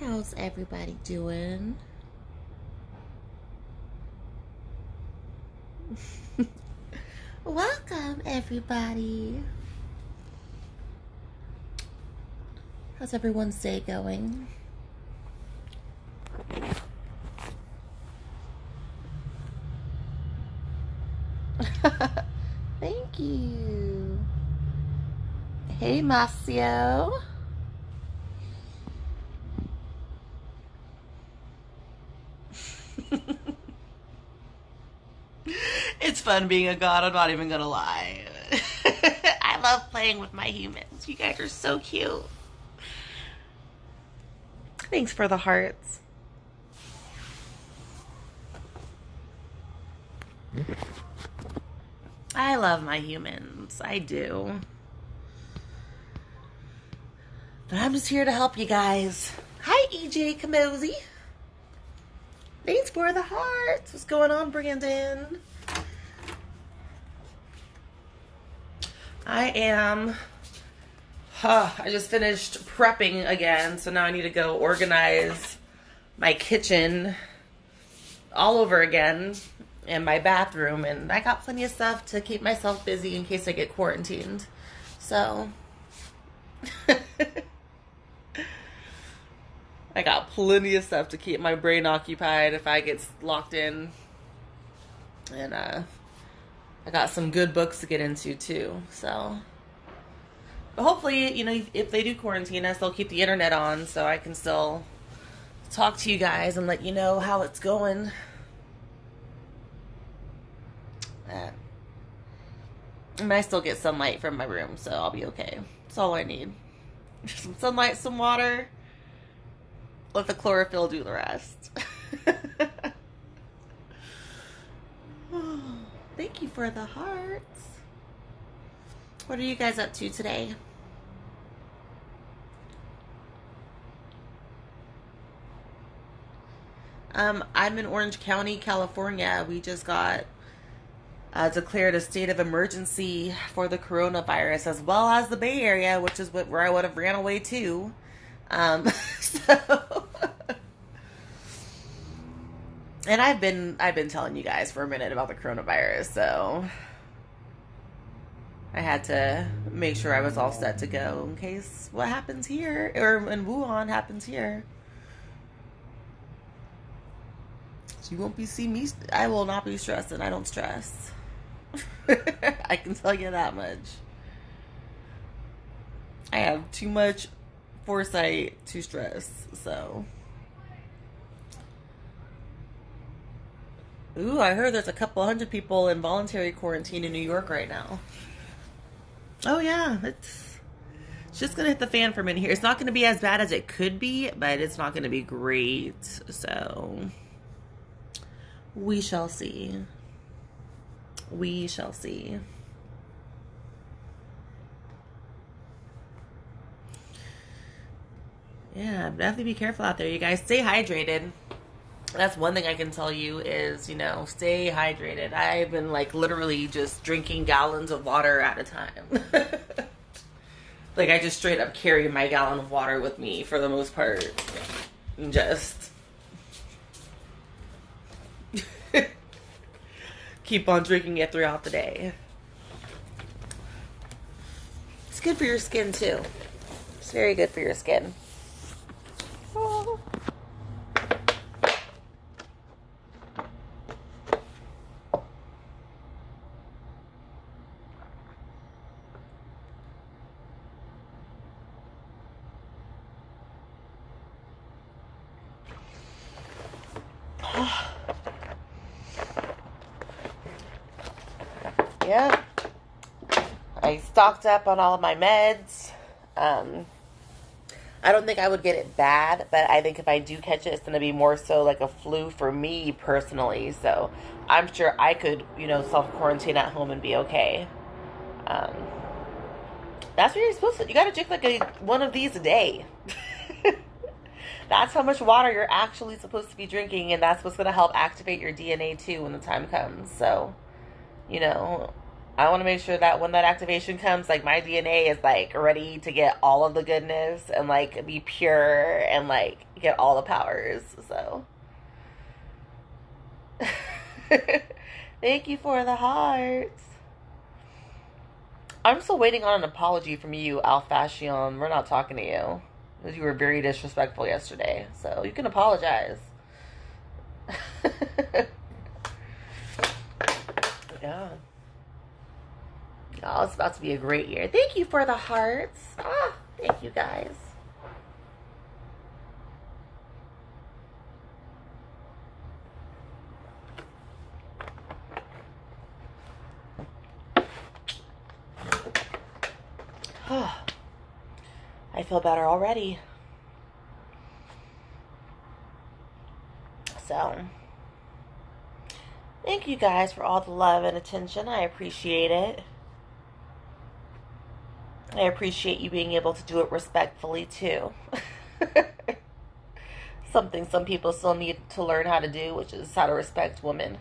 How's everybody doing? Welcome, everybody. How's everyone's day going? Thank you. Hey, Marcio. It's fun being a god, I'm not even gonna lie. I love playing with my humans. You guys are so cute. Thanks for the hearts. I love my humans. I do. But I'm just here to help you guys. Hi, EJ Kamosi. Thanks for the hearts. What's going on, Brandon? I just finished prepping again, so now I need to go organize my kitchen all over again and my bathroom, and I got plenty of stuff to keep myself busy in case I get quarantined. So I got plenty of stuff to keep my brain occupied if I get locked in. And I got some good books to get into too. So, but hopefully, if they do quarantine us, they'll keep the internet on so I can still talk to you guys and let you know how it's going. And I still get sunlight from my room, so I'll be okay. That's all I need. Some sunlight, some water. Let the chlorophyll do the rest. Thank you for the hearts. What are you guys up to today? I'm in Orange County, California. We just got declared a state of emergency for the coronavirus, as well as the Bay Area, which is where I would have ran away to. So, and I've been telling you guys for a minute about the coronavirus, so I had to make sure I was all set to go in case what happens here or in Wuhan happens here. So you won't be seeing me. I will not be stressing. I don't stress. I can tell you that much. I have too much foresight to stress, so. Ooh, I heard there's a couple hundred people in voluntary quarantine in New York right now. Oh yeah, it's just gonna hit the fan for a minute here. It's not gonna be as bad as it could be, but it's not gonna be great. So we shall see. We shall see. Yeah, definitely be careful out there, you guys. Stay hydrated. That's one thing I can tell you is, stay hydrated. I've been literally just drinking gallons of water at a time. I just straight up carry my gallon of water with me for the most part. And just keep on drinking it throughout the day. It's good for your skin too. It's very good for your skin. Oh. Yeah. I stocked up on all of my meds. I don't think I would get it bad, but I think if I do catch it, it's going to be more so like a flu for me personally. So I'm sure I could, self quarantine at home and be okay. Um, that's what you're supposed to. You got to drink one of these a day. That's how much water you're actually supposed to be drinking, and that's what's going to help activate your DNA too when the time comes. So, you know, I want to make sure that when that activation comes, like my DNA is like ready to get all of the goodness and like be pure and like get all the powers. So thank you for the hearts. I'm still waiting on an apology from you, Al Fashion. We're not talking to you because you were very disrespectful yesterday. So you can apologize. Yeah. Oh, it's about to be a great year. Thank you for the hearts. Ah, thank you guys. I feel better already. So, thank you guys for all the love and attention. I appreciate it. I appreciate you being able to do it respectfully too. Something some people still need to learn how to do, which is how to respect women.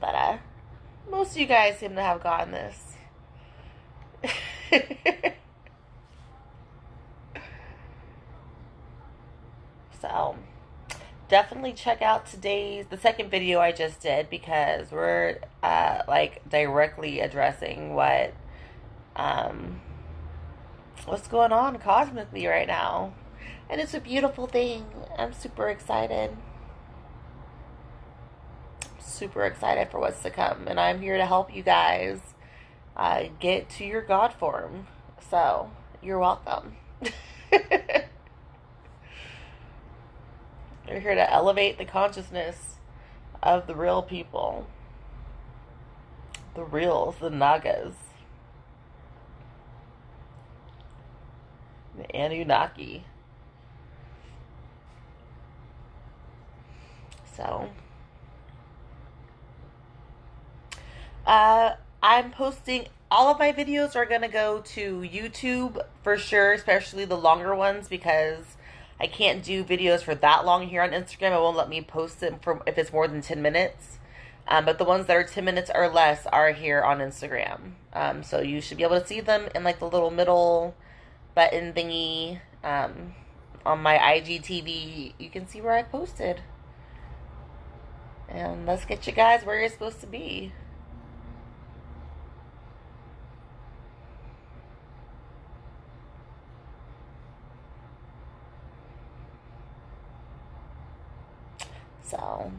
But most of you guys seem to have gotten this. So definitely check out the second video I just did, because we're like directly addressing what's going on cosmically right now, and it's a beautiful thing. I'm super excited for what's to come, and I'm here to help you guys get to your God form. So you're welcome. We're here to elevate the consciousness of the real people, the reals, the Nagas, the Anunnaki. So, I'm posting, all of my videos are going to go to YouTube for sure, especially the longer ones, because I can't do videos for that long here on Instagram. It won't let me post it for if it's more than 10 minutes. But the ones that are 10 minutes or less are here on Instagram. So you should be able to see them in like the little middle button thingy on my IGTV. You can see where I posted. And let's get you guys where you're supposed to be. So,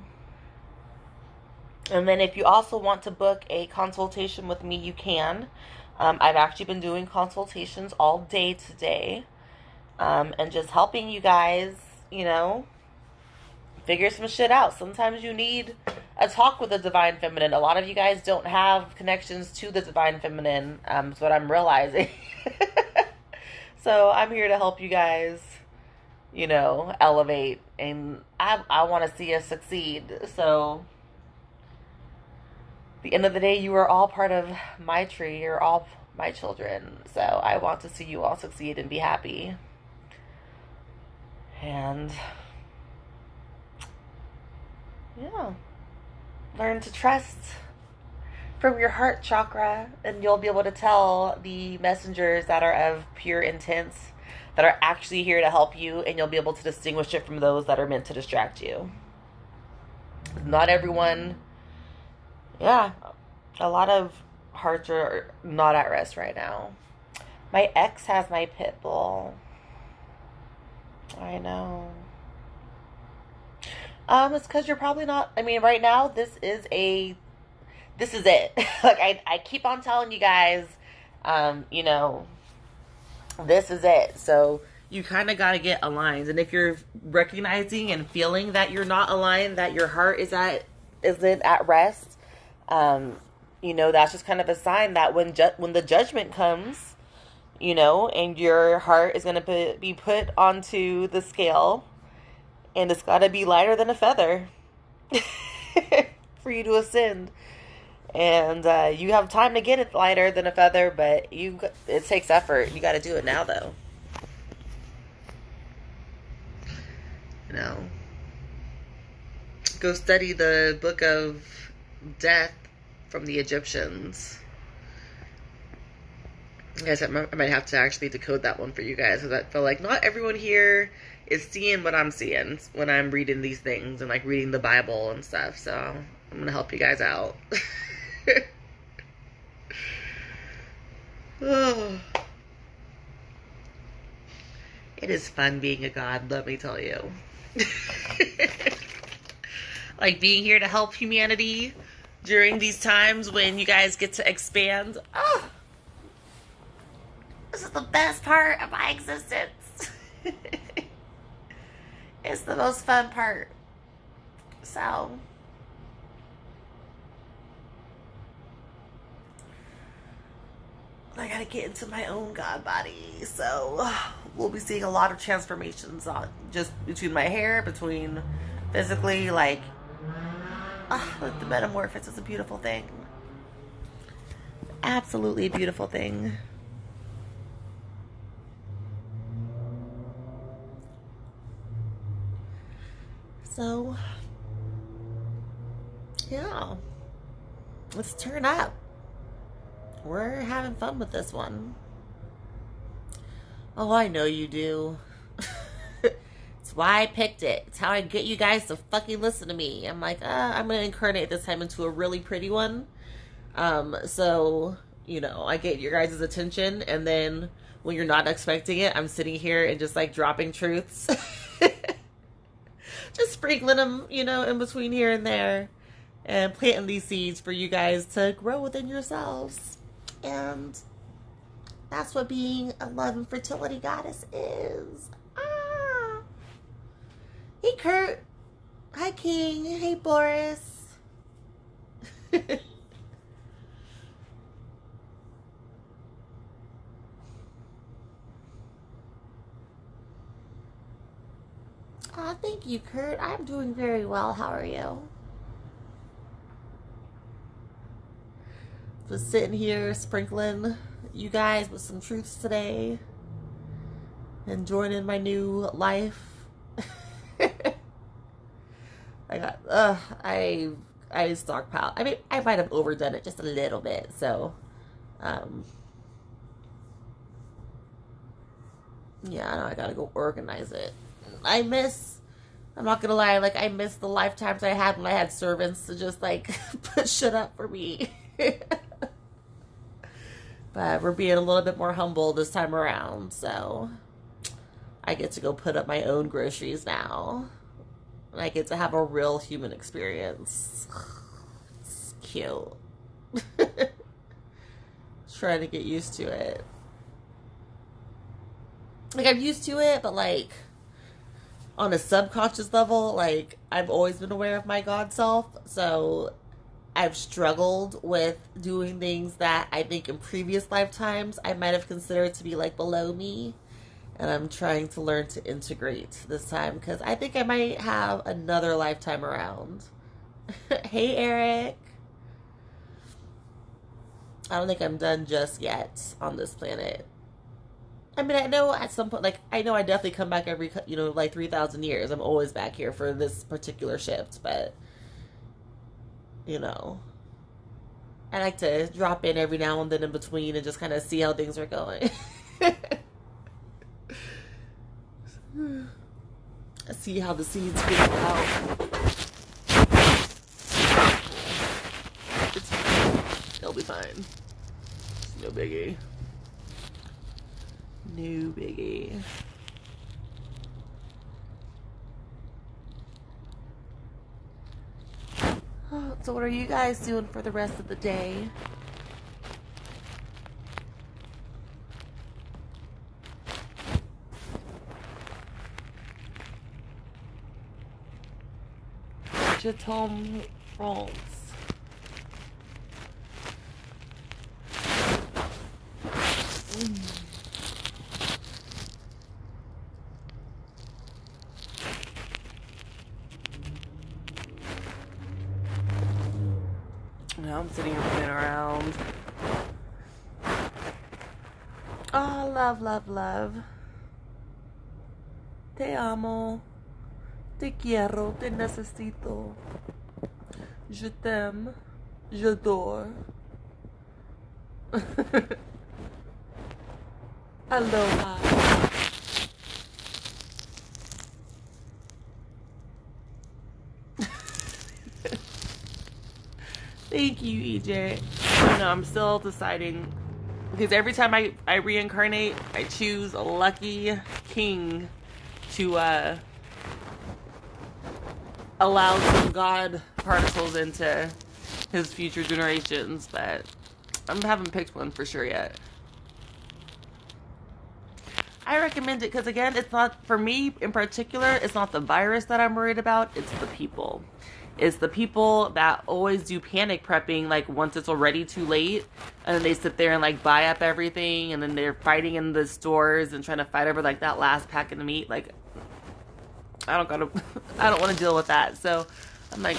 and then if you also want to book a consultation with me, you can. I've actually been doing consultations all day today, and just helping you guys, figure some shit out. Sometimes you need a talk with the Divine Feminine. A lot of you guys don't have connections to the Divine Feminine. Is what I'm realizing. So I'm here to help you guys, elevate, and I want to see us succeed. So at the end of the day, you are all part of my tree. You're all my children. So I want to see you all succeed and be happy. And yeah, learn to trust from your heart chakra, and you'll be able to tell the messengers that are of pure intent, that are actually here to help you, and you'll be able to distinguish it from those that are meant to distract you. Not everyone, yeah, a lot of hearts are not at rest right now. My ex has my pit bull. I know. It's because you're probably not. I mean, right now, this is it. Like, I keep on telling you guys, this is it. So you kind of got to get aligned. And if you're recognizing and feeling that you're not aligned, that your heart isn't at rest, that's just kind of a sign that when the judgment comes, and your heart is going to be put onto the scale, and it's got to be lighter than a feather for you to ascend. And you have time to get it lighter than a feather, but it takes effort. You got to do it now, though. Go study the book of death from the Egyptians. I guess I might have to actually decode that one for you guys, because I feel like not everyone here is seeing what I'm seeing when I'm reading these things and like reading the Bible and stuff. So I'm gonna help you guys out. Oh. It is fun being a god, let me tell you. Like being here to help humanity during these times when you guys get to expand. Oh, this is the best part of my existence. It's the most fun part. So, I gotta get into my own god body. So, we'll be seeing a lot of transformations on just between my hair, between physically, like the metamorphosis is a beautiful thing. Absolutely a beautiful thing. So, yeah. Let's turn up. We're having fun with this one. Oh, I know you do. It's why I picked it. It's how I get you guys to fucking listen to me. I'm like, I'm going to incarnate this time into a really pretty one. So, you know, I get your guys' attention, and then when you're not expecting it, I'm sitting here and just like dropping truths. Just sprinkling them, you know, in between here and there, and planting these seeds for you guys to grow within yourselves. And that's what being a love and fertility goddess is. Hey, Kurt. Hi, King. Hey, Boris. Oh, thank you, Kurt. I'm doing very well. How are you? Just sitting here sprinkling you guys with some truths today, enjoying my new life. I stockpile. I mean, I might have overdone it just a little bit. So, yeah, I know I gotta go organize it. I'm not gonna lie, like, I miss the lifetimes I had when I had servants to just, like, put shit up for me. But we're being a little bit more humble this time around, so I get to go put up my own groceries now. And I get to have a real human experience. It's cute. Trying to get used to it. Like, I'm used to it, but, like, on a subconscious level, like, I've always been aware of my God self, so I've struggled with doing things that I think in previous lifetimes I might have considered to be, like, below me. And I'm trying to learn to integrate this time, because I think I might have another lifetime around. Hey, Eric. I don't think I'm done just yet on this planet. I mean, I know at some point, like, I know I definitely come back every, you know, like 3,000 years. I'm always back here for this particular shift, but, you know, I like to drop in every now and then in between and just kind of see how things are going. See how the seeds get out. It'll be fine. It's no biggie. No biggie. So what are you guys doing for the rest of the day? Chatham, France. Now I'm sitting here playing around. Oh, love, love, love. Te amo. Te quiero. Te necesito. Je t'aime. J'adore. Aloha. Thank you, EJ. I know, I'm still deciding. Because every time I reincarnate, I choose a lucky king to allow some God particles into his future generations. But I haven't picked one for sure yet. I recommend it because, again, it's not, for me in particular, it's not the virus that I'm worried about, it's the people. It's the people that always do panic prepping, like, once it's already too late, and then they sit there and, like, buy up everything, and then they're fighting in the stores and trying to fight over, like, that last pack of meat. Like, I don't want to deal with that. So I'm like,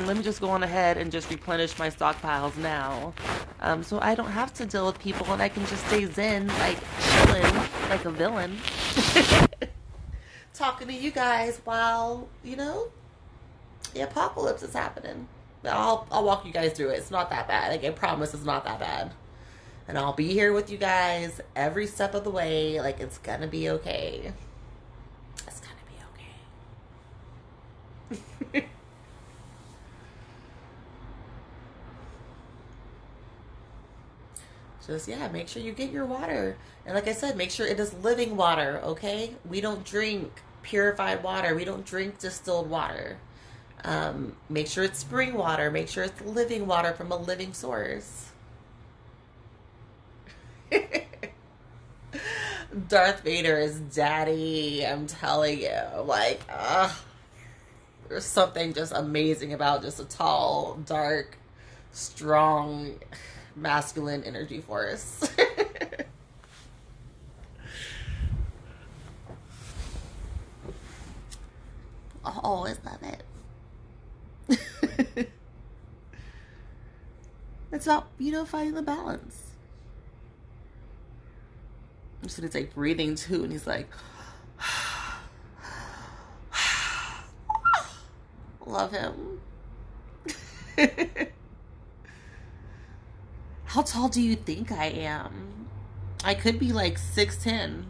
let me just go on ahead and just replenish my stockpiles now. So I don't have to deal with people and I can just stay zen, like chilling, like a villain. Talking to you guys while, the apocalypse is happening. I'll walk you guys through it. It's not that bad. Like, I promise it's not that bad. And I'll be here with you guys every step of the way. Like, it's gonna be okay. It's gonna be okay. Just, make sure you get your water. And like I said, make sure it is living water, okay? We don't drink purified water. We don't drink distilled water. Make sure it's spring water. Make sure it's living water from a living source. Darth Vader is daddy, I'm telling you. Like, there's something just amazing about just a tall, dark, strong, masculine energy force. I'll always love it. It's about, finding the balance. So he's like breathing too, and he's like, love him. How tall do you think I am? I could be like 6'10",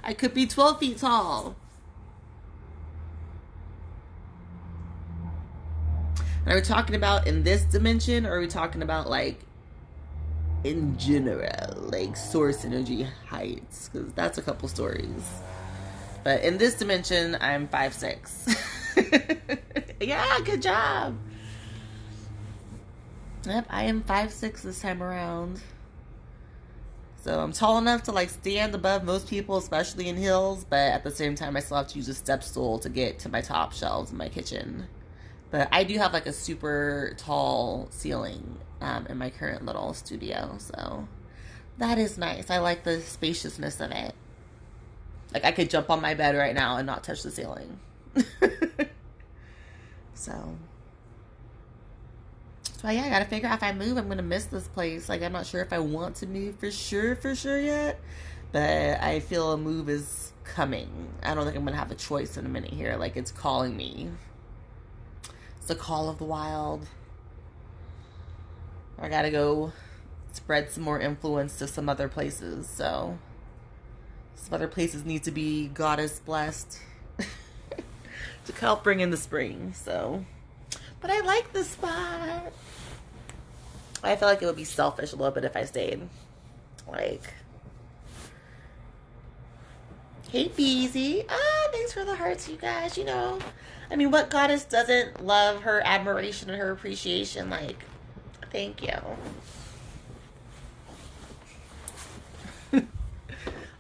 I could be 12 feet tall. And are we talking about in this dimension, or are we talking about like in general, like source energy heights? Because that's a couple stories. But in this dimension, I'm 5'6". Yeah, good job. Yep, I am 5'6" this time around. So I'm tall enough to like stand above most people, especially in hills, but at the same time I still have to use a step stool to get to my top shelves in my kitchen. But I do have like a super tall ceiling in my current little studio, so that is nice. I like the spaciousness of it. Like, I could jump on my bed right now and not touch the ceiling. So yeah, I gotta figure out if I move, I'm gonna miss this place. Like, I'm not sure if I want to move for sure yet, but I feel a move is coming. I don't think I'm gonna have a choice in a minute here. Like, it's calling me. It's the call of the wild. I gotta go spread some more influence to some other places, so some other places need to be goddess blessed to help bring in the spring. So, but I like this spot. I feel like it would be selfish a little bit if I stayed. Like, hey Beezy. Thanks for the hearts, you guys. I mean, what goddess doesn't love her admiration and her appreciation? Like, thank you.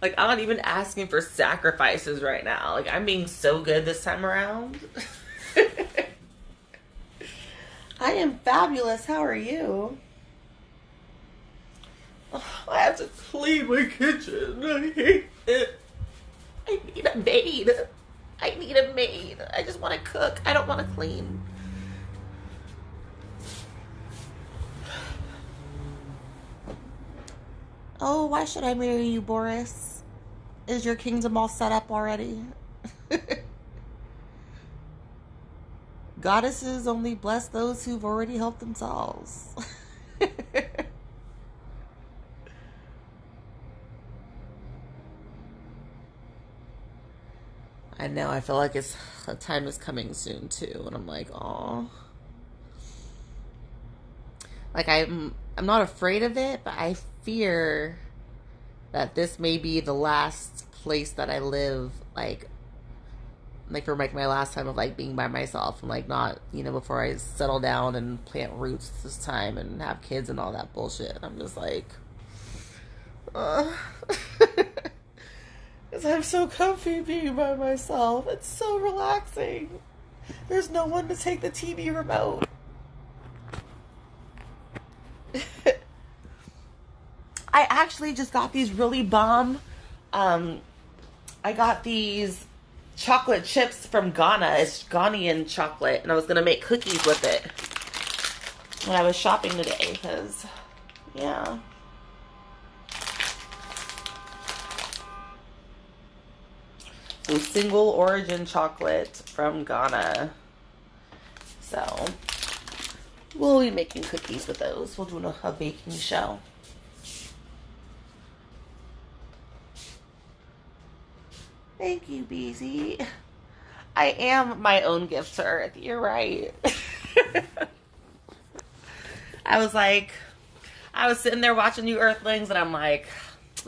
Like, I'm not even asking for sacrifices right now. Like, I'm being so good this time around. I am fabulous. How are you? Oh, I have to clean my kitchen. I hate it. I need a maid. I just want to cook. I don't want to clean. Oh, why should I marry you, Boris? Is your kingdom all set up already? Goddesses only bless those who've already helped themselves. I know, I feel like it's a time is coming soon too, and I'm like, oh, like I'm not afraid of it, but I fear that this may be the last place that I live, like for like my last time of like being by myself and like not, before I settle down and plant roots this time and have kids and all that bullshit. I'm just like, because I'm so comfy being by myself. It's so relaxing. There's no one to take the TV remote. I actually just got these really bomb. I got these chocolate chips from Ghana. It's Ghanaian chocolate, and I was gonna make cookies with it when I was shopping today. Because, yeah. So single origin chocolate from Ghana. So we'll be making cookies with those. We'll do a baking show. Thank you, BZ. I am my own gift to Earth. You're right. I was sitting there watching you Earthlings, and I'm like,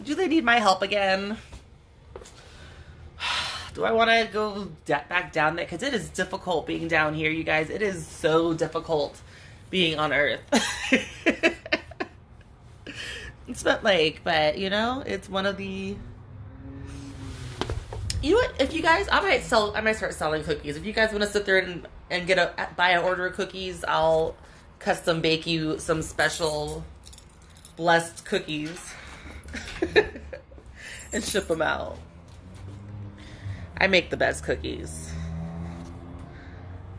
do they need my help again? Do I want to go back down there? Because it is difficult being down here, you guys. It is so difficult being on Earth. It's not like, but, it's one of the... You know what? If you guys, I might start selling cookies. If you guys want to sit there and buy an order of cookies, I'll custom bake you some special blessed cookies and ship them out. I make the best cookies.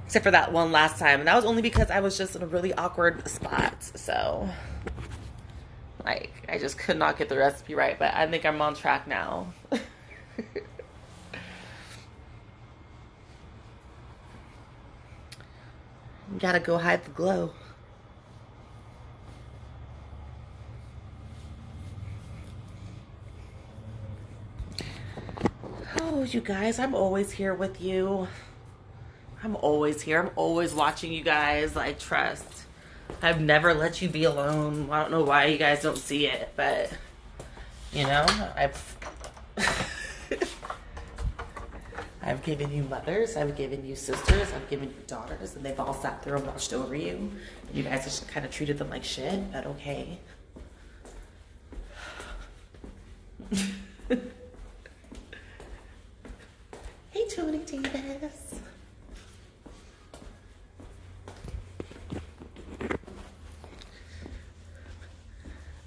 Except for that one last time. And that was only because I was just in a really awkward spot. So, I just could not get the recipe right. But I think I'm on track now. You gotta go hide the glow. Oh, you guys, I'm always here with you. I'm always here. I'm always watching you guys. I trust. I've never let you be alone. I don't know why you guys don't see it, but, I've given you mothers, I've given you sisters, I've given you daughters, and they've all sat there and watched over you. You guys just kind of treated them like shit, but okay. Hey, Tony Davis.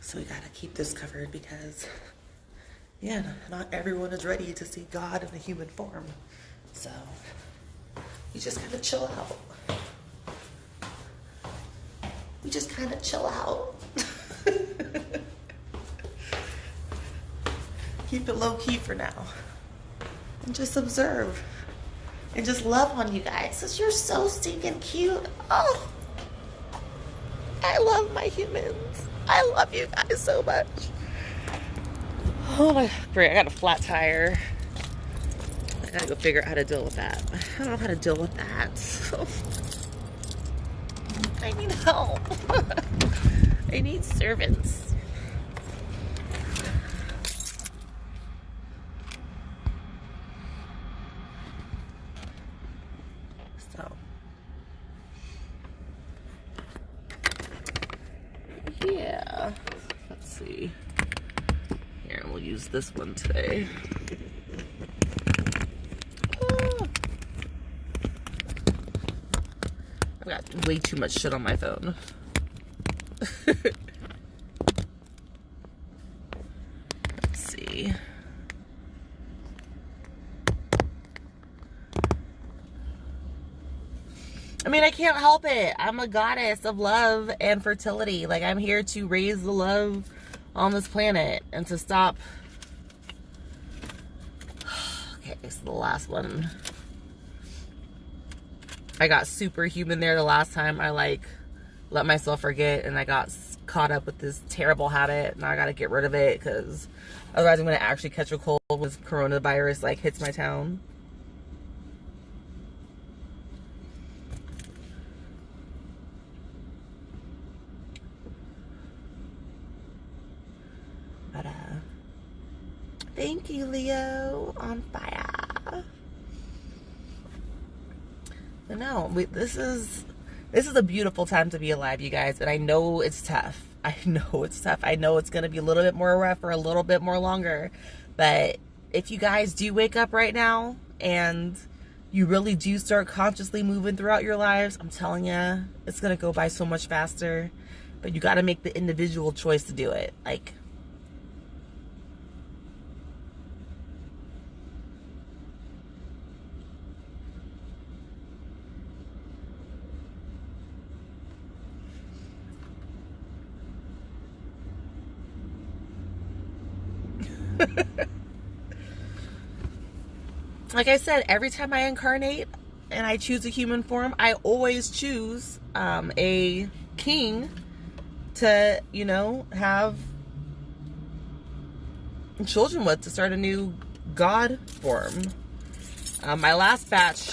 So we gotta keep this covered because, yeah, not everyone is ready to see God in a human form. So, you just kind of chill out. We just kind of chill out. Keep it low-key for now. And just observe. And just love on you guys. Because you're so stinking cute. Oh, I love my humans. I love you guys so much. Oh my, great, I got a flat tire. I gotta go figure out how to deal with that. I don't know how to deal with that. So I need help. I need servants. So, yeah. Let's see. Here, we'll use this one today. I've got way too much shit on my phone. Let's see. I mean, I can't help it. I'm a goddess of love and fertility. Like, I'm here to raise the love on this planet and to stop. Okay, so the last one. I got superhuman there the last time I like let myself forget, and I got caught up with this terrible habit. Now I gotta get rid of it, because otherwise I'm gonna actually catch a cold when coronavirus like hits my town. But thank you, Leo, on fire. But no, this is a beautiful time to be alive, you guys, and I know it's tough. I know it's tough. I know it's going to be a little bit more rough for a little bit more longer. But if you guys do wake up right now and you really do start consciously moving throughout your lives, I'm telling you, it's going to go by so much faster. But you got to make the individual choice to do it. Like, like I said, every time I incarnate and I choose a human form, I always choose a king to, you know, have children with, to start a new god form. My last batch,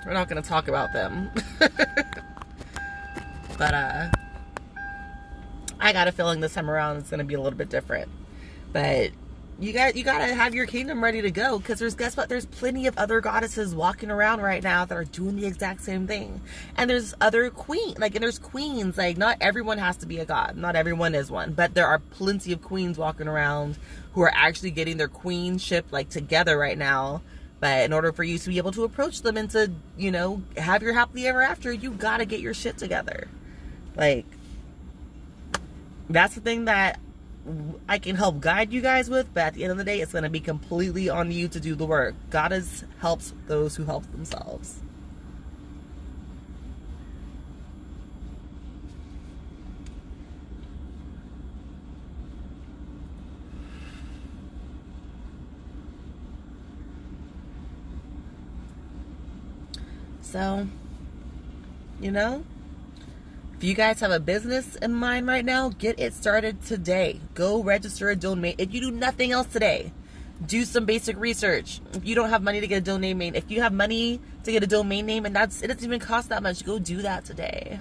we're not going to talk about them. But I got a feeling this time around it's going to be a little bit different. But you got to have your kingdom ready to go, because guess what? There's plenty of other goddesses walking around right now that are doing the exact same thing. And there's other and there's queens. Like, not everyone has to be a god. Not everyone is one. But there are plenty of queens walking around who are actually getting their queenship like together right now. But in order for you to be able to approach them and to, you know, have your happily ever after, you got to get your shit together. Like, that's the thing that I can help guide you guys with, but at the end of the day, it's going to be completely on you to do the work. Goddess helps those who help themselves. So, you know, if you guys have a business in mind right now, get it started today. Go register a domain. If you do nothing else today, do some basic research. If you don't have money to get a domain name, if you have money to get a domain name and it doesn't even cost that much, go do that today.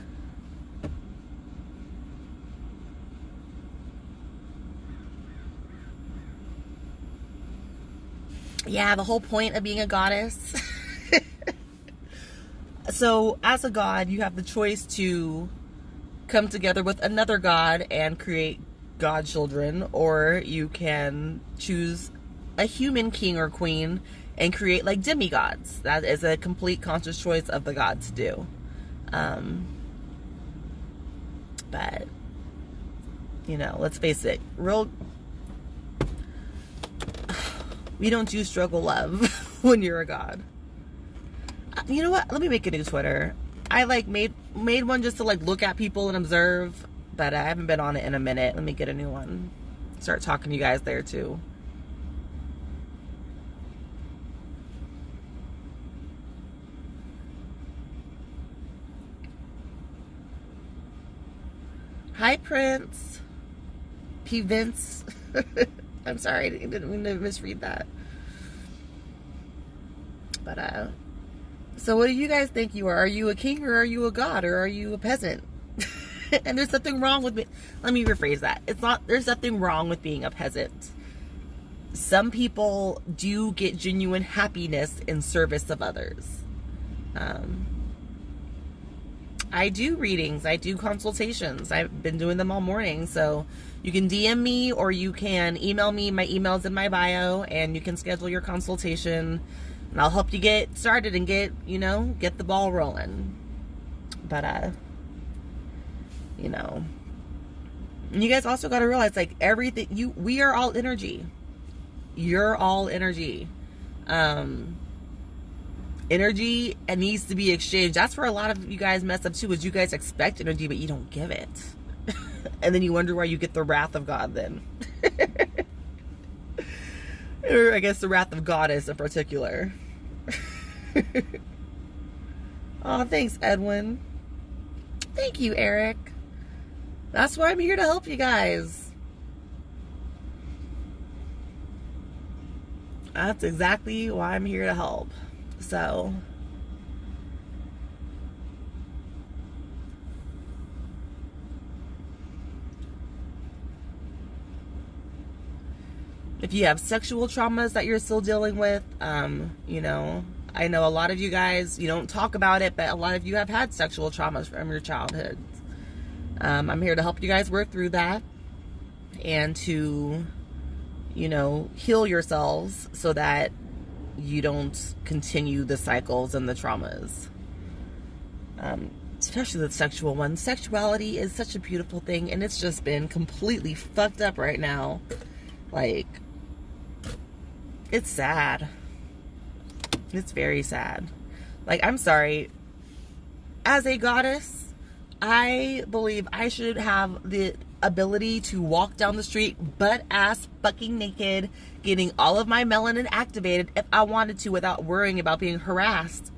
Yeah, the whole point of being a goddess. So, as a god, you have the choice to come together with another god and create god children, or you can choose a human king or queen and create like demigods. That is a complete conscious choice of the god to do. But, you know, let's face it, we don't do struggle love when you're a god. You know what? Let me make a new Twitter. I like made one just to like look at people and observe, but I haven't been on it in a minute. Let me get a new one. Start talking to you guys there too. Hi, Prince. P. Vince. I'm sorry, I didn't mean to misread that. But so what do you guys think you are? Are you a king, or are you a god, or are you a peasant? And there's nothing wrong with me. Let me rephrase that. There's nothing wrong with being a peasant. Some people do get genuine happiness in service of others. I do readings. I do consultations. I've been doing them all morning. So you can DM me or you can email me. My email's in my bio, and you can schedule your consultation. And I'll help you get started and get the ball rolling. But, you know, and you guys also got to realize, like, everything, we are all energy. You're all energy. Energy needs to be exchanged. That's where a lot of you guys mess up too, is you guys expect energy, but you don't give it. And then you wonder why you get the wrath of God then. Or I guess the wrath of Goddess in particular. Oh, thanks, Edwin. Thank you, Eric. That's why I'm here to help you guys. That's exactly why I'm here to help. So, if you have sexual traumas that you're still dealing with, you know, I know a lot of you guys, you don't talk about it, but a lot of you have had sexual traumas from your childhood. I'm here to help you guys work through that and to, you know, heal yourselves so that you don't continue the cycles and the traumas. Especially the sexual ones. Sexuality is such a beautiful thing, and it's just been completely fucked up right now. Like, it's sad. It's very sad. Like, I'm sorry. As a goddess, I believe I should have the ability to walk down the street butt ass fucking naked, getting all of my melanin activated if I wanted to without worrying about being harassed.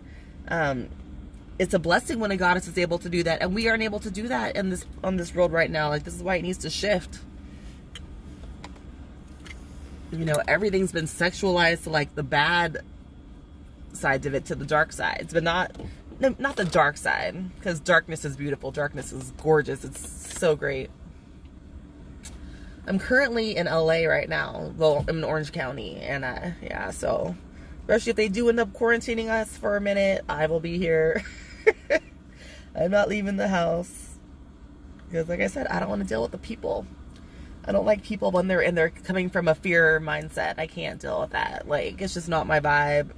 It's a blessing when a goddess is able to do that, and we aren't able to do that in this on this world right now. Like, this is why it needs to shift. You know, everything's been sexualized to like the bad sides of it, to the dark sides, but not the dark side, because darkness is beautiful. Darkness is gorgeous. It's so great. I'm currently in LA right now. Well, I'm in Orange County, and yeah, so especially if they do end up quarantining us for a minute, I will be here. I'm not leaving the house because, like I said, I don't want to deal with the people. I don't like people when they're coming from a fear mindset. I can't deal with that. Like, it's just not my vibe.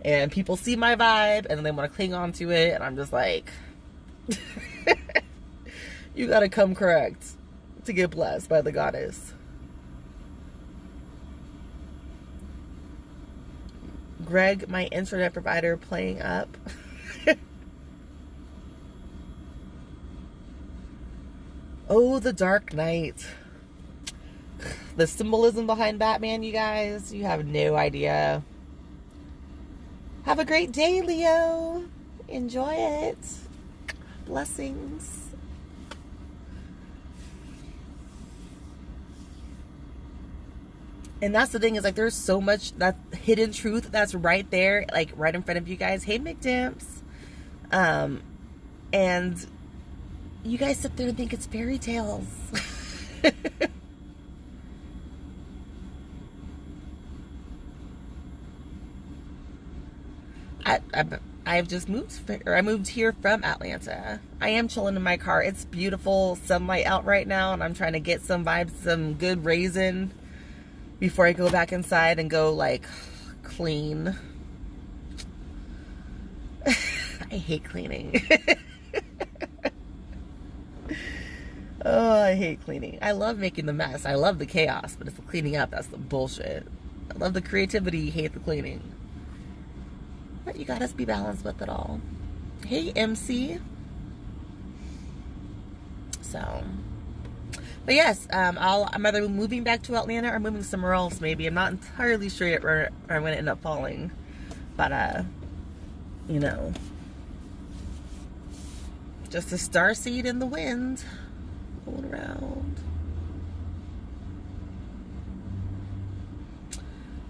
And people see my vibe and they want to cling on to it, and I'm just like, you gotta come correct to get blessed by the goddess. Greg, my internet provider, playing up. Oh, the Dark Knight. The symbolism behind Batman, you guys, you have no idea. Have a great day, Leo. Enjoy it. Blessings. And that's the thing, is like, there's so much that hidden truth that's right there, like right in front of you guys. Hey, McDimps. And you guys sit there and think it's fairy tales. I've just moved, or I moved here from Atlanta. I am chilling in my car. It's beautiful sunlight out right now, and I'm trying to get some vibes, some good raisin before I go back inside and go, like, clean. I hate cleaning. Oh, I hate cleaning. I love making the mess. I love the chaos, but it's the cleaning up that's the bullshit. I love the creativity, hate the cleaning. But you gotta be balanced with it all. Hey, MC. So, but yes, I'm either moving back to Atlanta or moving somewhere else. Maybe I'm not entirely sure yet where I'm gonna end up falling. But you know, just a starseed in the wind, going around.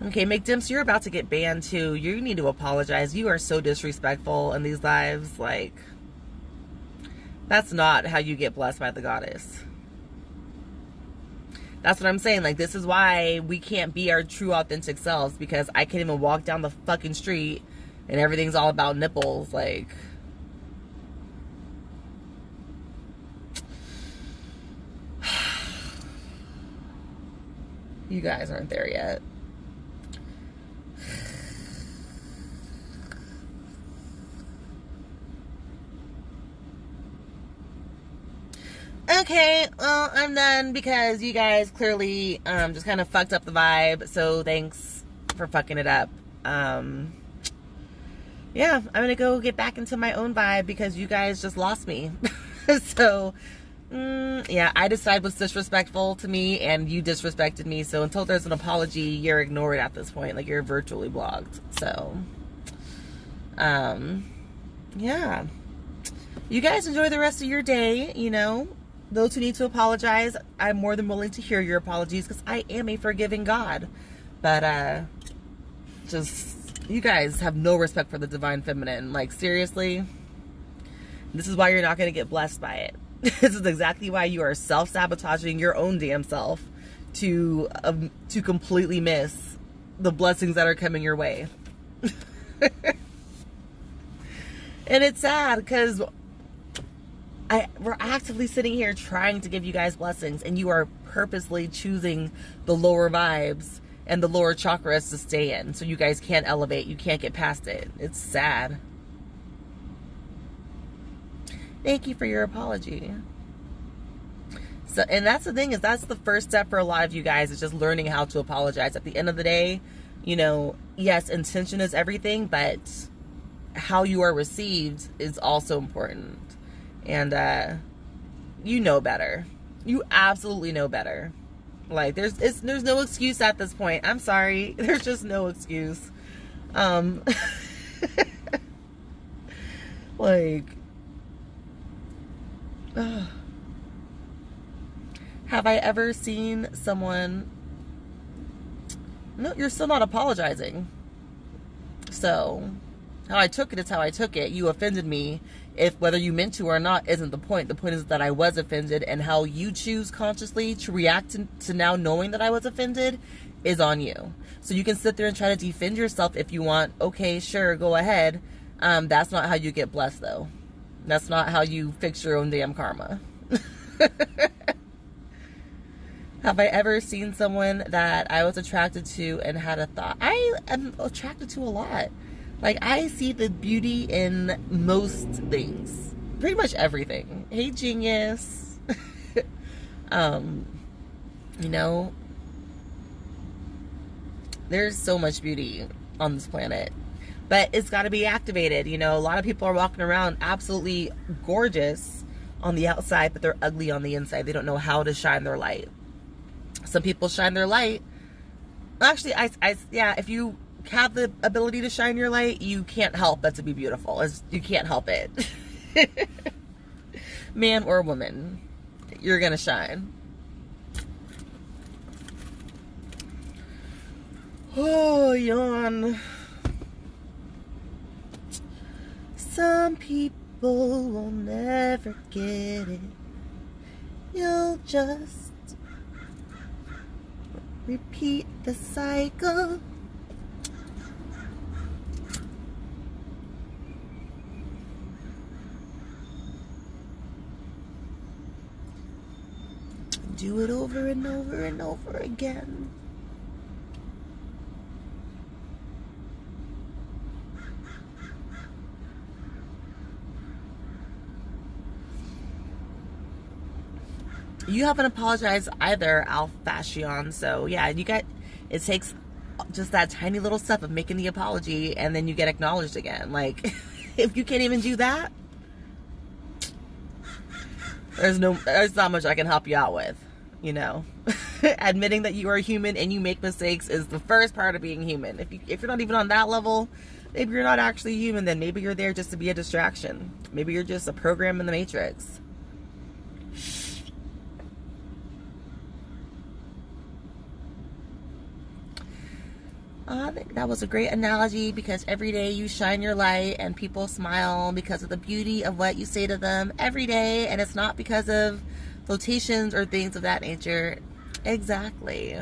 Okay, McDimps, you're about to get banned too. You need to apologize. You are so disrespectful in these lives. Like, that's not how you get blessed by the goddess. That's what I'm saying. Like, this is why we can't be our true, authentic selves, because I can't even walk down the fucking street and everything's all about nipples. Like, you guys aren't there yet. Okay, well, I'm done because you guys clearly just kind of fucked up the vibe. So thanks for fucking it up. Yeah, I'm gonna go get back into my own vibe because you guys just lost me. So, yeah, I decided was disrespectful to me, and you disrespected me. So until there's an apology, you're ignored at this point. Like, you're virtually blocked. So, yeah. You guys enjoy the rest of your day. You know, those who need to apologize, I'm more than willing to hear your apologies because I am a forgiving God. But just, you guys have no respect for the divine feminine. Like, seriously, this is why you're not going to get blessed by it. This is exactly why you are self-sabotaging your own damn self to completely miss the blessings that are coming your way. And it's sad because we're actively sitting here trying to give you guys blessings, and you are purposely choosing the lower vibes and the lower chakras to stay in, so you guys can't elevate. You can't get past it. It's sad. Thank you for your apology. So, and that's the thing, is that's the first step for a lot of you guys, is just learning how to apologize. At the end of the day, you know, yes, intention is everything, but how you are received is also important. And you know better. You absolutely know better. Like, there's no excuse at this point. I'm sorry. There's just no excuse. Like, have I ever seen someone... No, you're still not apologizing. So, how I took it is how I took it. You offended me. If whether you meant to or not isn't the point. The point is that I was offended, and how you choose consciously to react to now knowing that I was offended is on you. So you can sit there and try to defend yourself if you want. Okay, sure, go ahead. That's not how you get blessed, though. That's not how you fix your own damn karma. Have I ever seen someone that I was attracted to and had a thought? I am attracted to a lot. Like, I see the beauty in most things. Pretty much everything. Hey, genius. You know, there's so much beauty on this planet. But it's got to be activated. You know, a lot of people are walking around absolutely gorgeous on the outside, but they're ugly on the inside. They don't know how to shine their light. Some people shine their light. Actually, yeah, if you have the ability to shine your light, you can't help but to be beautiful. You can't help it. Man or woman, you're gonna shine. Oh, yawn. Some people will never get it. You'll just repeat the cycle. Do it over and over and over again. You haven't apologized either, Alf Fashion. So yeah, it takes just that tiny little step of making the apology, and then you get acknowledged again. Like, if you can't even do that, there's not much I can help you out with. You know, admitting that you are human and you make mistakes is the first part of being human. If you're not even on that level, maybe you're not actually human. Then maybe you're there just to be a distraction. Maybe you're just a program in the Matrix. I think that was a great analogy, because every day you shine your light and people smile because of the beauty of what you say to them every day, and it's not because of flotations or things of that nature. Exactly.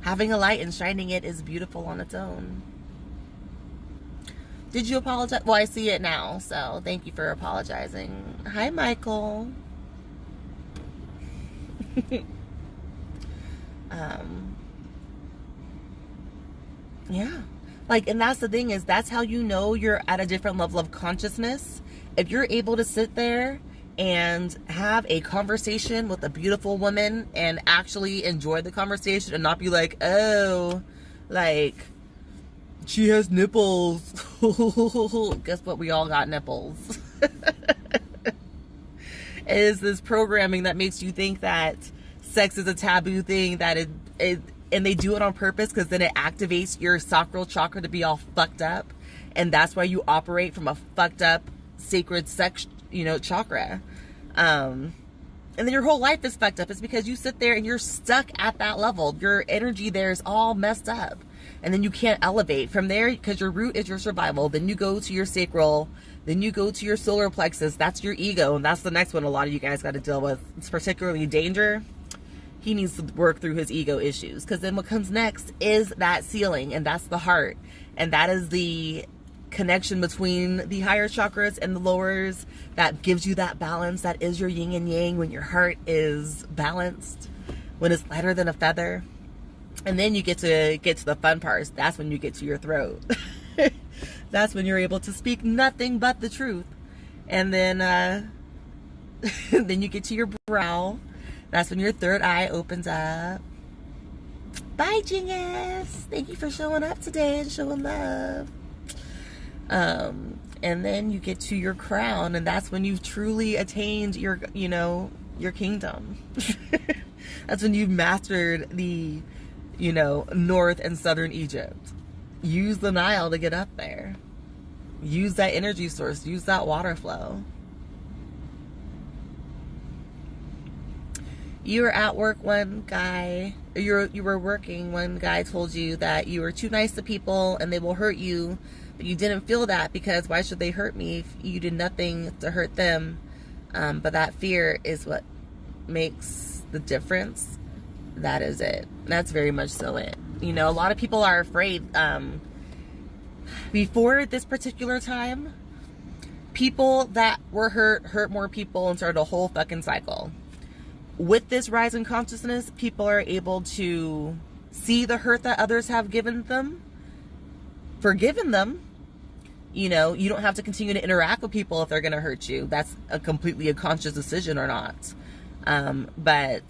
Having a light and shining it is beautiful on its own. Did you apologize? Well, I see it now, so thank you for apologizing. Hi, Michael. Yeah. Like, and that's the thing, is that's how you know you're at a different level of consciousness. If you're able to sit there and have a conversation with a beautiful woman and actually enjoy the conversation and not be like, oh, like, she has nipples. Guess what? We all got nipples. It is this programming that makes you think that sex is a taboo thing, that and they do it on purpose because then it activates your sacral chakra to be all fucked up. And that's why you operate from a fucked up sacred sex, chakra. And then your whole life is fucked up. It's because you sit there and you're stuck at that level. Your energy there is all messed up. And then you can't elevate from there because your root is your survival. Then you go to your sacral. Then you go to your solar plexus. That's your ego. And that's the next one a lot of you guys got to deal with. It's particularly Danger. He needs to work through his ego issues. Because then what comes next is that ceiling. And that's the heart. And that is the connection between the higher chakras and the lowers that gives you that balance. That is your yin and yang, when your heart is balanced, when it's lighter than a feather. And then you get to the fun parts. That's when you get to your throat. That's when you're able to speak nothing but the truth. And then then you get to your brow. That's when your third eye opens up. Bye, Genius. Thank you for showing up today and showing love. And then you get to your crown, and that's when you've truly attained your kingdom. That's when you've mastered the, North and Southern Egypt. Use the Nile to get up there. Use that energy source. Use that water flow. You were at work, one guy, you were working, one guy told you that you were too nice to people and they will hurt you. But you didn't feel that, because why should they hurt me if you did nothing to hurt them? But that fear is what makes the difference. That is it. That's very much so it. A lot of people are afraid. Before this particular time, people that were hurt more people and started a whole fucking cycle. With this rise in consciousness, people are able to see the hurt that others have given them, forgiven them. You don't have to continue to interact with people if they're going to hurt you. That's completely a conscious decision or not. But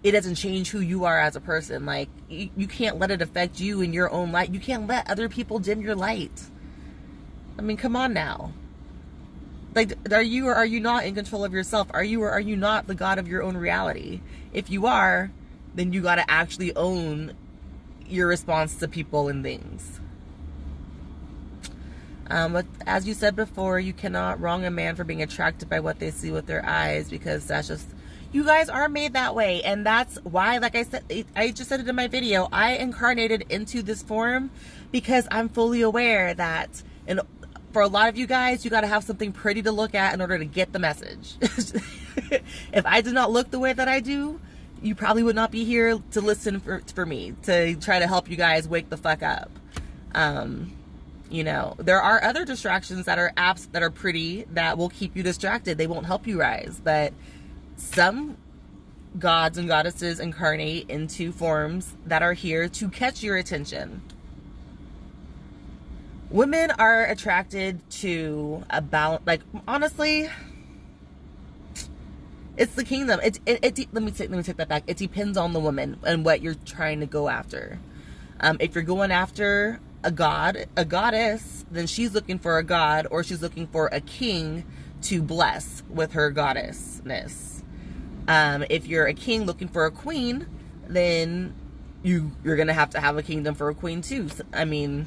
it doesn't change who you are as a person. Like, you can't let it affect you in your own light. You can't let other people dim your light. I mean, come on now. Like, are you or are you not in control of yourself? Are you or are you not the god of your own reality? If you are, then you got to actually own your response to people and things. But as you said before, you cannot wrong a man for being attracted by what they see with their eyes, because that's just, you guys are made that way. And that's why, like I said, I just said it in my video, I incarnated into this form because I'm fully aware that, and for a lot of you guys, you got to have something pretty to look at in order to get the message. If I did not look the way that I do, you probably would not be here to listen for me, to try to help you guys wake the fuck up. There are other distractions that are apps that are pretty, that will keep you distracted. They won't help you rise. But some gods and goddesses incarnate into forms that are here to catch your attention. Women are attracted to a balance. Like, honestly, it's the kingdom. Let me take that back. It depends on the woman and what you're trying to go after. If you're going after a god, a goddess, then she's looking for a god, or she's looking for a king to bless with her goddessness. If you're a king looking for a queen, then you're gonna have to have a kingdom for a queen too. I mean,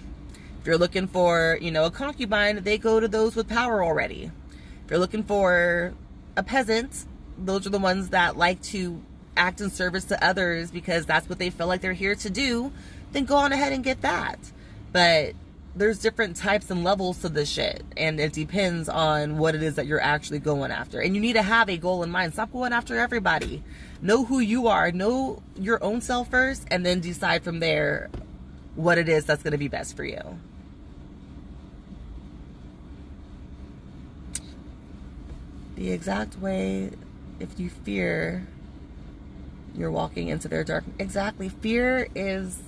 if you're looking for, a concubine, they go to those with power already. If you're looking for a peasant, those are the ones that like to act in service to others because that's what they feel like they're here to do. Then go on ahead and get that. But there's different types and levels to this shit, and it depends on what it is that you're actually going after. And you need to have a goal in mind. Stop going after everybody. Know who you are. Know your own self first, and then decide from there what it is that's going to be best for you. The exact way, if you fear, you're walking into their dark. Exactly. Fear is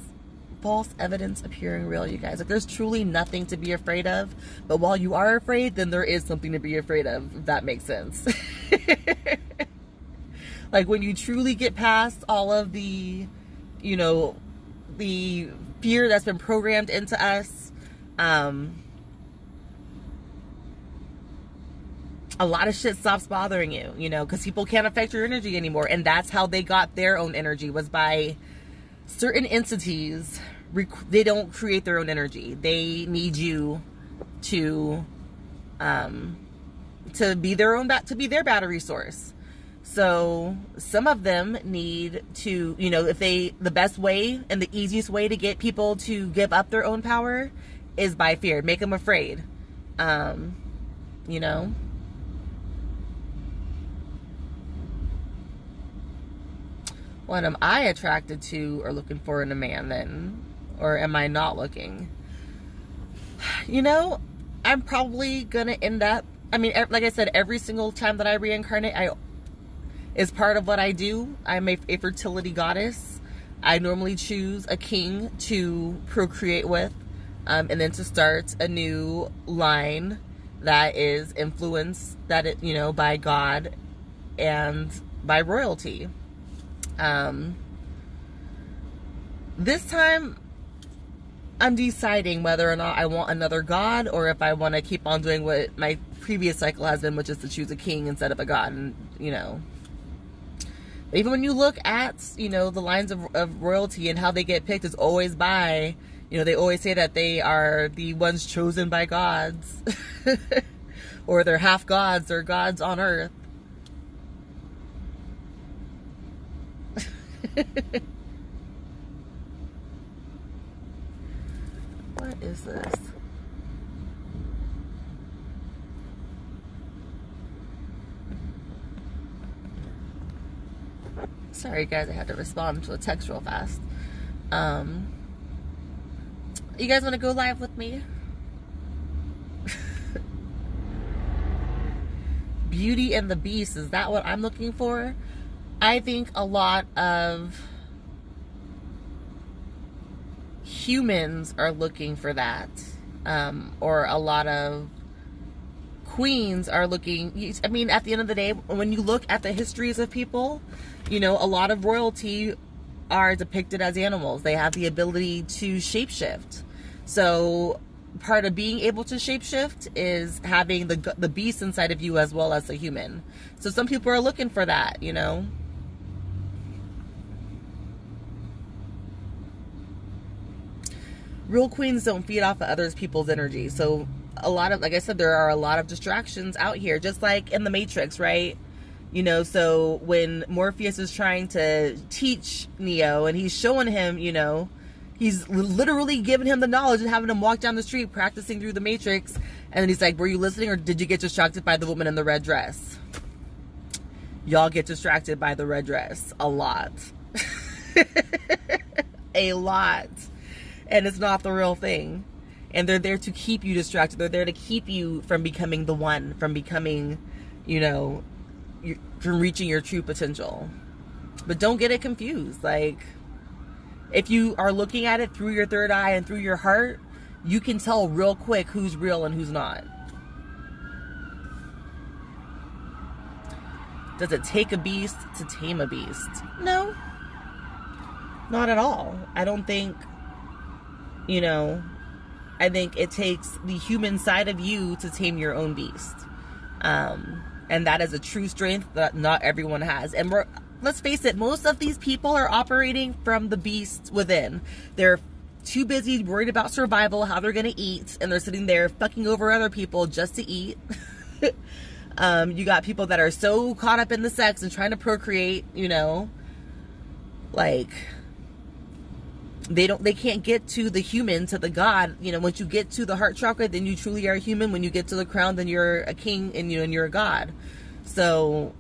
false evidence appearing real, you guys. Like, there's truly nothing to be afraid of. But while you are afraid, then there is something to be afraid of, if that makes sense. Like, when you truly get past all of the, the fear that's been programmed into us, a lot of shit stops bothering you, because people can't affect your energy anymore. And that's how they got their own energy, was by certain entities. They don't create their own energy. They need you to be their battery source. So some of them need to, if the best way and the easiest way to get people to give up their own power is by fear. Make them afraid. What am I attracted to or looking for in a man then? Or am I not looking? I'm probably going to end up, like I said, every single time that I reincarnate, is part of what I do. I'm a fertility goddess. I normally choose a king to procreate with, and then to start a new line that is influenced by God and by royalty. This time I'm deciding whether or not I want another god, or if I want to keep on doing what my previous cycle has been, which is to choose a king instead of a god. And even when you look at the lines of royalty and how they get picked, is always by, they always say that they are the ones chosen by gods or they're half gods, they're gods on earth. What is this? Sorry guys, I had to respond to a text real fast. You guys want to go live with me? Beauty and the Beast, is that what I'm looking for? I think a lot of humans are looking for that, or a lot of queens are looking. At the end of the day, when you look at the histories of people, a lot of royalty are depicted as animals. They have the ability to shapeshift. So part of being able to shapeshift is having the beast inside of you as well as the human. So some people are looking for that, Real queens don't feed off of others people's energy. So like I said, there are a lot of distractions out here, just like in the Matrix, right? So when Morpheus is trying to teach Neo and he's showing him, he's literally giving him the knowledge and having him walk down the street practicing through the Matrix. And then he's like, were you listening, or did you get distracted by the woman in the red dress? Y'all get distracted by the red dress a lot. A lot. And it's not the real thing. And they're there to keep you distracted. They're there to keep you from becoming the one, from becoming, from reaching your true potential. But don't get it confused. Like, if you are looking at it through your third eye and through your heart, you can tell real quick who's real and who's not. Does it take a beast to tame a beast? No. Not at all. I don't think, I think it takes the human side of you to tame your own beast. And that is a true strength that not everyone has. And let's face it, most of these people are operating from the beast within. They're too busy worried about survival, how they're going to eat, and they're sitting there fucking over other people just to eat. You got people that are so caught up in the sex and trying to procreate, like, they can't get to the human, to the God. Once you get to the heart chakra, then you truly are human. When you get to the crown, then you're a king and you're a God. So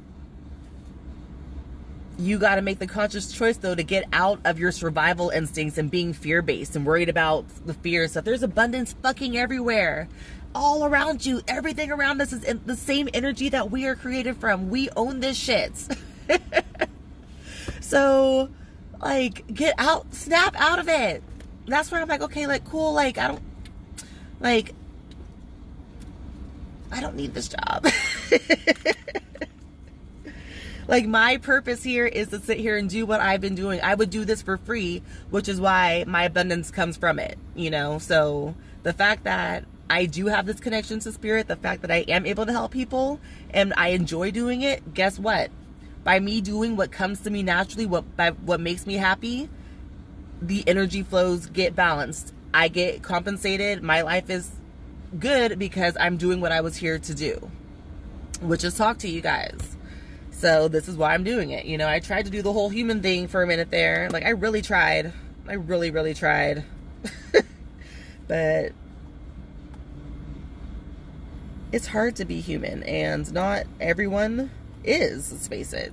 you got to make the conscious choice, though, to get out of your survival instincts and being fear-based and worried about the fear stuff. There's abundance fucking everywhere, all around you. Everything around us is in the same energy that we are created from. We own this shit. So, like, get out, snap out of it. That's where I'm like, okay, like, cool, like, I don't need this job. Like, my purpose here is to sit here and do what I've been doing. I would do this for free, which is why my abundance comes from it, So the fact that I do have this connection to spirit, the fact that I am able to help people and I enjoy doing it, guess what? By me doing what comes to me naturally, what makes me happy, the energy flows get balanced. I get compensated. My life is good because I'm doing what I was here to do, which is talk to you guys. So this is why I'm doing it. You know, I tried to do the whole human thing for a minute there. Like, I really tried. I really, really tried. But it's hard to be human, and not everyone is, let's face it.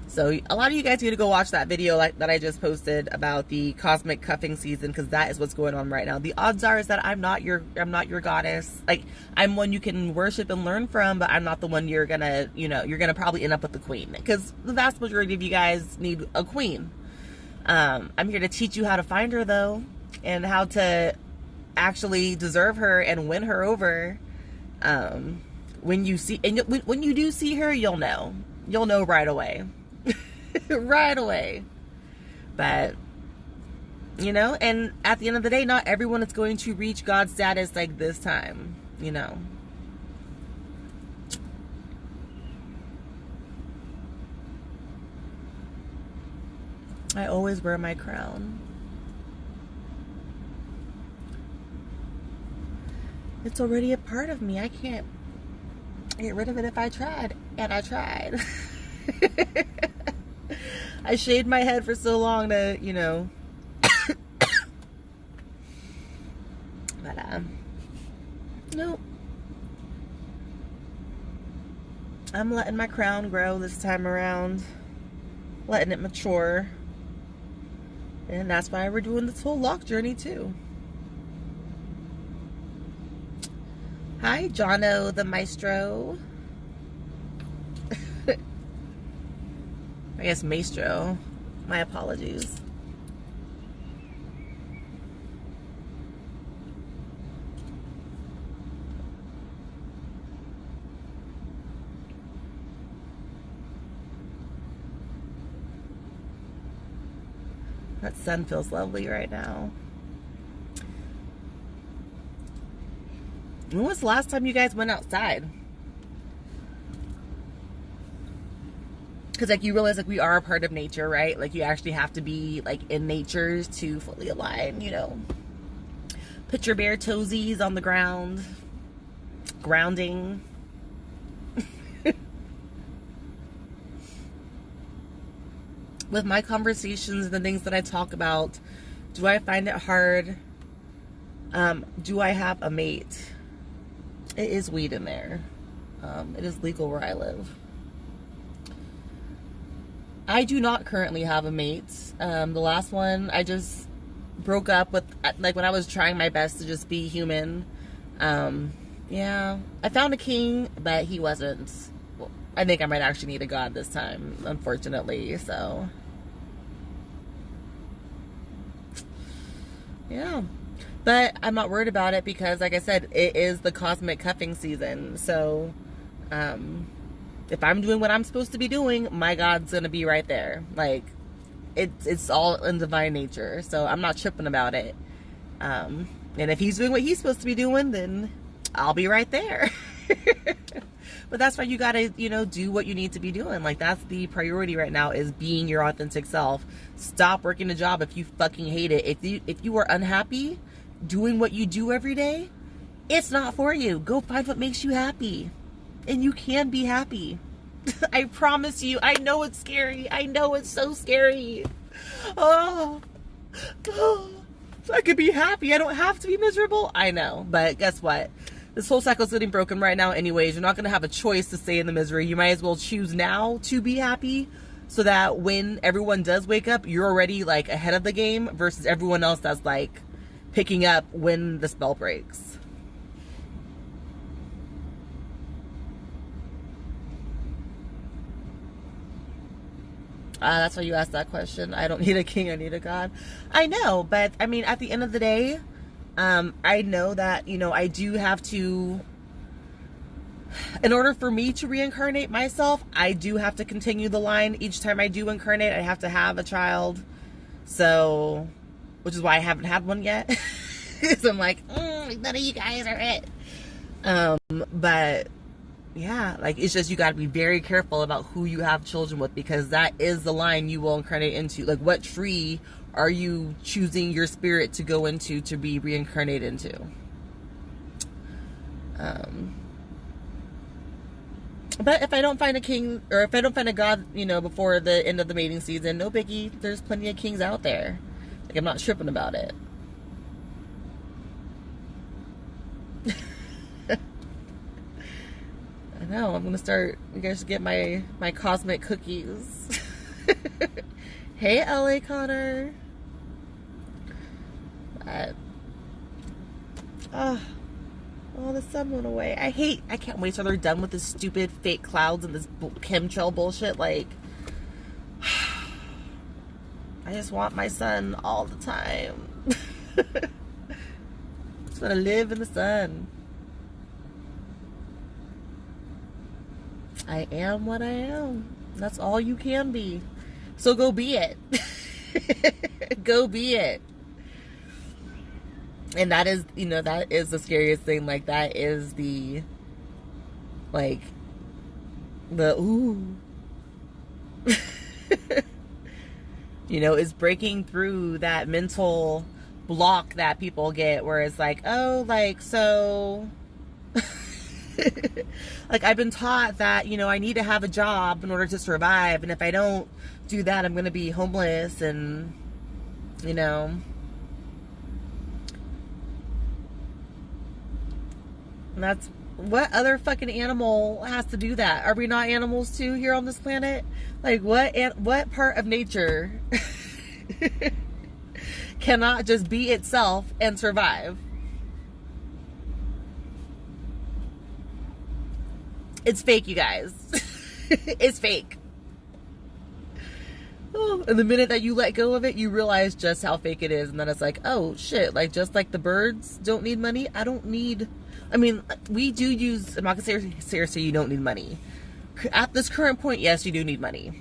So a lot of you guys need to go watch that video that I just posted about the cosmic cuffing season, because that is what's going on right now. The odds are is that I'm not your goddess. Like, I'm one you can worship and learn from, but I'm not the one you're gonna, you're gonna probably end up with the queen, because the vast majority of you guys need a queen. I'm here to teach you how to find her, though, and how to actually deserve her and win her over. When you do see her, you'll know right away. Right away. But and at the end of the day, not everyone is going to reach God's status like this time. I always wear my crown. It's already a part of me. I can't get rid of it if I tried. And I tried. I shaved my head for so long to, but, nope. I'm letting my crown grow this time around. Letting it mature. And that's why we're doing this whole lock journey, too. Hi, Jono the Maestro. I guess Maestro. My apologies. That sun feels lovely right now. When was the last time you guys went outside? Because, like, you realize, like, we are a part of nature, right? Like, you actually have to be, like, in nature to fully align, Put your bare toesies on the ground. Grounding. With my conversations and the things that I talk about, do I find it hard? Do I have a mate? It is weed in there. It is legal where I live. I do not currently have a mate. The last one, I just broke up with, like, when I was trying my best to just be human. Yeah, I found a king, but he wasn't. Well, I think I might actually need a god this time, unfortunately, so. Yeah. But I'm not worried about it because, like I said, it is the cosmic cuffing season. So, if I'm doing what I'm supposed to be doing, my God's going to be right there. Like, it's all in divine nature. So I'm not tripping about it. And if he's doing what he's supposed to be doing, then I'll be right there. But that's why you got to, do what you need to be doing. Like, that's the priority right now, is being your authentic self. Stop working a job if you fucking hate it. If you are unhappy doing what you do every day, it's not for you. Go find what makes you happy. And you can be happy. I promise you. I know it's scary. I know it's so scary. Oh. So I could be happy. I don't have to be miserable. I know. But guess what? This whole cycle's getting broken right now anyways. You're not going to have a choice to stay in the misery. You might as well choose now to be happy, so that when everyone does wake up, you're already, like, ahead of the game versus everyone else that's, like, picking up when the spell breaks. That's why you asked that question. I don't need a king, I need a god. I know, but, I mean, at the end of the day, I know that, I do have to, in order for me to reincarnate myself, I do have to continue the line. Each time I do incarnate, I have to have a child. So, which is why I haven't had one yet. So I'm like, none of you guys are it. But yeah, like it's just you got to be very careful about who you have children with, because that is the line you will incarnate into. Like, what tree are you choosing your spirit to go into to be reincarnated into? But if I don't find a king, or if I don't find a god, you know, before the end of the mating season, no biggie. There's plenty of kings out there. Like, I'm not tripping about it. I know. I'm gonna start. You guys should get my cosmic cookies. Hey, LA Connor. But, oh, the sun went away. I can't wait till they're done with this stupid fake clouds and this chemtrail bullshit. Like, I just want my sun all the time. Just want to live in the sun. I am what I am. That's all you can be. So go be it. Go be it. And that is, you know, that is the scariest thing. Like, that is the, like, the, ooh. You know, is breaking through that mental block that people get where it's like, oh, like, so, like, I've been taught that, you know, I need to have a job in order to survive. And if I don't do that, I'm going to be homeless and, you know. And that's, what other fucking animal has to do that? Are we not animals too here on this planet? Like, what part of nature cannot just be itself and survive? It's fake, you guys. It's fake. Oh, and the minute that you let go of it, you realize just how fake it is. And then it's like, oh shit, like, just like the birds don't need money, I don't need, I mean, we do use, I'm not gonna say seriously you don't need money. At this current point, yes, you do need money.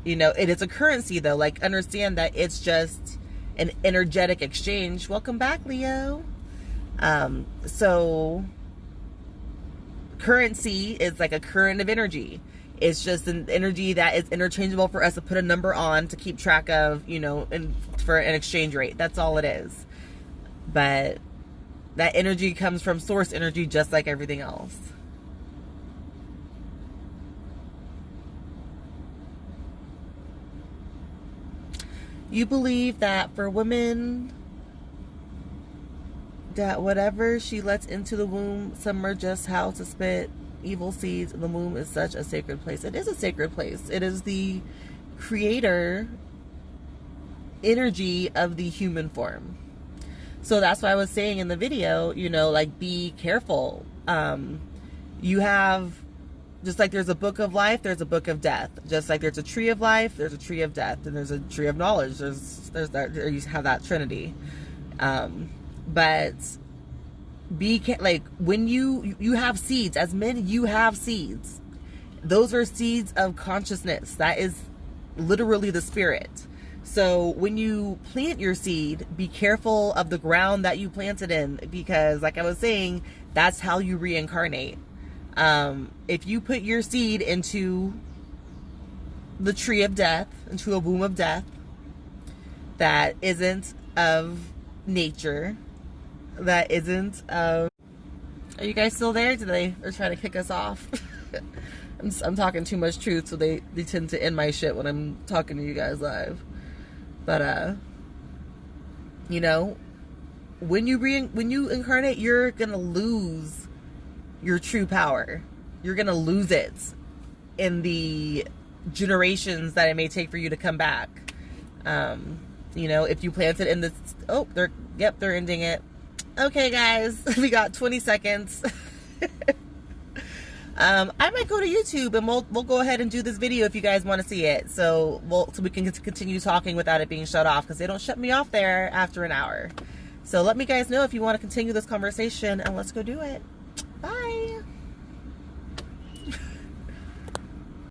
You know, it is a currency though. Like, understand that it's just an energetic exchange. Welcome back, Leo. So currency is like a current of energy. It's just an energy that is interchangeable for us to put a number on to keep track of, you know, and for an exchange rate. That's all it is. But that energy comes from source energy, just like everything else. You believe that for women, that whatever she lets into the womb, some are just how to spit evil seeds. The womb is such a sacred place. It is a sacred place. It is the creator energy of the human form. So that's why I was saying in the video, you know, like, be careful. You have, just like there's a book of life, there's a book of death. Just like there's a tree of life, there's a tree of death, and there's a tree of knowledge. There's that, you have that trinity. But like, when you have seeds, as men, you have seeds. Those are seeds of consciousness. That is literally the spirit. So when you plant your seed, be careful of the ground that you planted in, because like I was saying, that's how you reincarnate. If you put your seed into the tree of death, into a womb of death, that isn't of nature, that isn't of... Are you guys still there? They're trying to kick us off? I'm talking too much truth, so they tend to end my shit when I'm talking to you guys live. But, you know, when you incarnate, you're gonna lose your true power. You're gonna lose it in the generations that it may take for you to come back. You know, if you planted in this... Oh, they're ending it. Okay, guys, we got 20 seconds. I might go to YouTube and we'll go ahead and do this video if you guys want to see it. So we can continue talking without it being shut off, because they don't shut me off there after an hour. So let me guys know if you want to continue this conversation, and let's go do it. Bye.